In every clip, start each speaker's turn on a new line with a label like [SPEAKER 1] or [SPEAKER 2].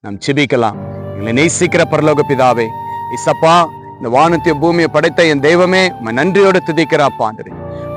[SPEAKER 1] நாம் ஜெபிக்கலாம். எங்களை நேசிக்கிற பரலோக பிதாவே, இசப்பா, இந்த வானத்தையும் பூமியை படைத்த என் தெய்வமே, நன்றியோடு துதிக்கிறாப்பா.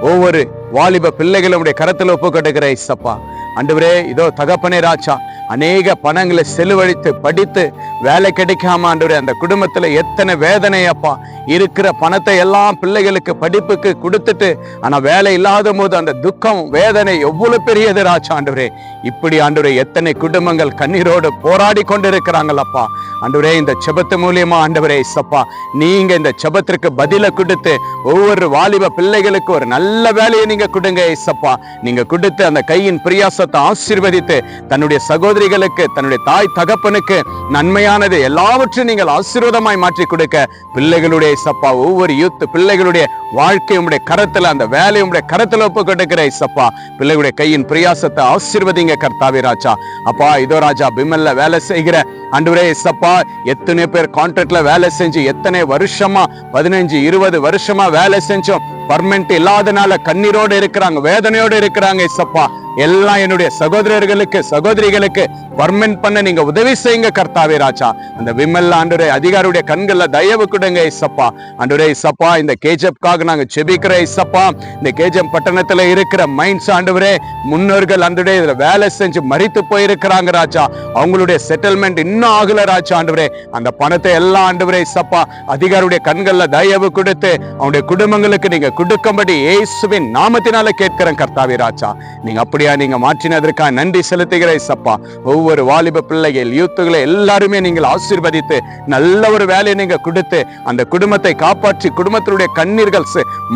[SPEAKER 1] ஒவ்வொரு வாலிப பிள்ளைகளுடைய கரத்துல ஒப்பு கொடுக்கிற இசப்பா. ஆண்டவரே, இதோ தகப்பனே ராஜா, அநேக பணங்களை செலவழித்து படித்து வேலை கிடைக்காம ஆண்டவரே, அந்த குடும்பத்துல எத்தனை வேதனை அப்பா. இருக்கிற பணத்தை எல்லாம் பிள்ளைகளுக்கு படிப்புக்கு கொடுத்துட்டு ஆனா வேலை இல்லாத போது அந்த துக்கம் வேதனை எவ்வளவு பெரியது ராஜா. ஆண்டவரே, இப்படி ஆண்டவரே எத்தனை குடும்பங்கள் கண்ணீரோடு போராடி கொண்டிருக்கிறாங்களப்பா. ஆண்டவரே, இந்த செபத்து மூலியமா ஆண்டவரே இசப்பா, நீங்க இந்த செபத்திற்கு பதில கொடுத்து ஒவ்வொரு வாலிப பிள்ளைகளுக்கு ஒரு நல்ல வேலையை நீங்க கொடுங்க இசப்பா. நீங்க கொடுத்து அந்த கையின் பிரியாசத்தை ஆசீர்வதித்து தன்னுடைய சகோதரிகளுக்கு, தன்னுடைய தாய் தகப்பனுக்கு நன்மையானது எல்லாவற்றையும் நீங்கள் ஆசீர்வாதமாய் மாற்றி கொடுக்க பிள்ளைகளுடைய இசப்பா, ஒவ்வொரு யூத் பிள்ளைகளுடைய வாழ்க்கை உடைய கரத்துல, அந்த வேலை உடைய கரத்துல ஒப்பு கொடுக்கிற இசப்பா. பிள்ளைகளுடைய கையின் பிரியாசத்தை ஆசீர்வதிங்க கர்த்தாவே ராஜா. அப்பா, இதோ ராஜா, பிமல்ல வேலை செய்கிற ஆண்டவரே இசப்பா, எத்தனை பேர் கான்ட்ராக்ட்ல வேலை செஞ்சு எத்தனை வருஷமா 15-20 வருஷமா வேலை செஞ்சோம், பர்மனன்ட் இல்லாதனால கண்ணீரோடு இருக்கிறாங்க, வேதனையோடு இருக்கிறாங்க இசப்பா. எல்லாம் என்னுடைய சகோதரர்களுக்கு சகோதரிகளுக்கு பர்மனன்ட் பண்ண நீங்க உதவி செய்யுங்க கர்த்தாவே ராஜா. அந்த விமல் ஆண்டவரே அதிகாரியுடைய கண்கள்ல தயவு கொடுங்க இசப்பா. ஆண்டவரே இசப்பா, இந்த கேஜப்காக நாங்க செபிக்கிற இசப்பா. இந்த கேஜப் பட்டணத்துல இருக்கிற மைண்ட்ஸ் ஆண்டவரே, முன்னோர்கள் ஆண்டவரே இதுல வேலை செஞ்சு மரித்து போயிருக்கிறாங்க ராஜா. அவங்களுடைய செட்டில்மெண்ட் இன்னும் ஆகல ராஜா. ஆண்டவரே, அந்த பணத்தை எல்லாம் ஆண்டவரே இசப்பா அதிகாரியுடைய கண்கள்ல தயவு கொடுத்து அவனுடைய குடும்பங்களுக்கு நீங்க கொடுக்கும்படி இயேசுவின் நாமத்தினால கேட்கிறேன் கர்த்தாவே ராஜா. நீங்க அப்படியா நீங்க மாற்றினதற்காக நன்றி செலுத்துகிற இசப்பா. ஒவ்வொரு வாலிப பிள்ளைகள் யூத்துகளை எல்லாருமே நீங்கள் ஆசீர்வதித்து நல்ல ஒரு வேலையை நீங்க கொடுத்து அந்த குடும்பத்தை காப்பாற்றி குடும்பத்தினுடைய கண்ணீர்கள்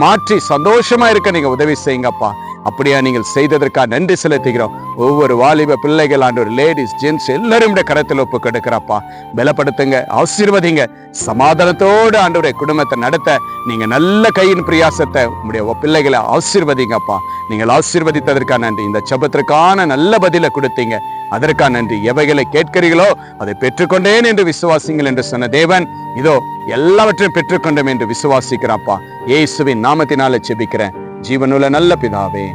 [SPEAKER 1] மாற்றி சந்தோஷமா இருக்க நீங்க உதவி செய்யுங்கப்பா. அப்படியா நீங்கள் செய்ததற்காக நன்றி செலுத்துகிறோம். ஒவ்வொரு வாலிப பிள்ளைகள் ஆண்டவர் லேடிஸ் ஜென்ட்ஸ் எல்லாரும் கரத்தில் ஒப்பு கொடுக்கிறப்பா. பலப்படுத்துங்க, ஆசீர்வதிங்க, சமாதானத்தோடு ஆண்டவருடைய குடும்பத்தை நடத்த நீங்க நல்ல கையின் பிரியாசத்தை உங்களுடைய பிள்ளைகளை ஆசீர்வதிங்கப்பா. நீங்கள் ஆசீர்வதித்ததற்காக நன்றி. இந்த ஜெபத்திற்கான நல்ல பதிலை கொடுத்தீங்க, அதற்காக நன்றி. எவைகளை கேட்கிறீர்களோ அதை பெற்றுக்கொண்டேன் என்று விசுவாசிங்கள் என்று சொன்ன தேவன், இதோ எல்லாவற்றையும் பெற்றுக்கொண்டோம் என்று விசுவாசிக்கிறாப்பா. இயேசுவின் நாமத்தினால ஜெபிக்கிறேன் ஜீவனுள்ள நல்ல பிதாவே,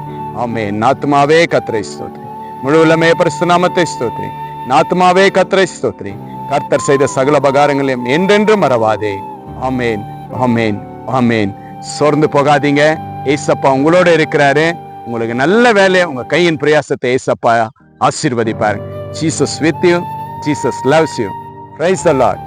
[SPEAKER 1] ஆமென். ஆத்துமாவே கர்த்தரை ஸ்தோத்திரி, முழு உள்ளமே பரிசுத்த நாமத்தை ஸ்தோத்திரி. ஆத்துமாவே கர்த்தரை ஸ்தோத்திரி, கர்த்தர் செய்த சகல உபகாரங்களையும் என்றென்றும் மறவாதே. ஆமென், ஆமென், ஆமென். சோர்ந்து போகாதீங்க, ஏசப்பா உங்களோட இருக்கிறாரு. உங்களுக்கு நல்ல வேலை, உங்க கையின் பிரயாசத்தை ஏசப்பா ஆசீர்வதிப்பாரு. Jesus with you, Jesus loves you. Praise the Lord.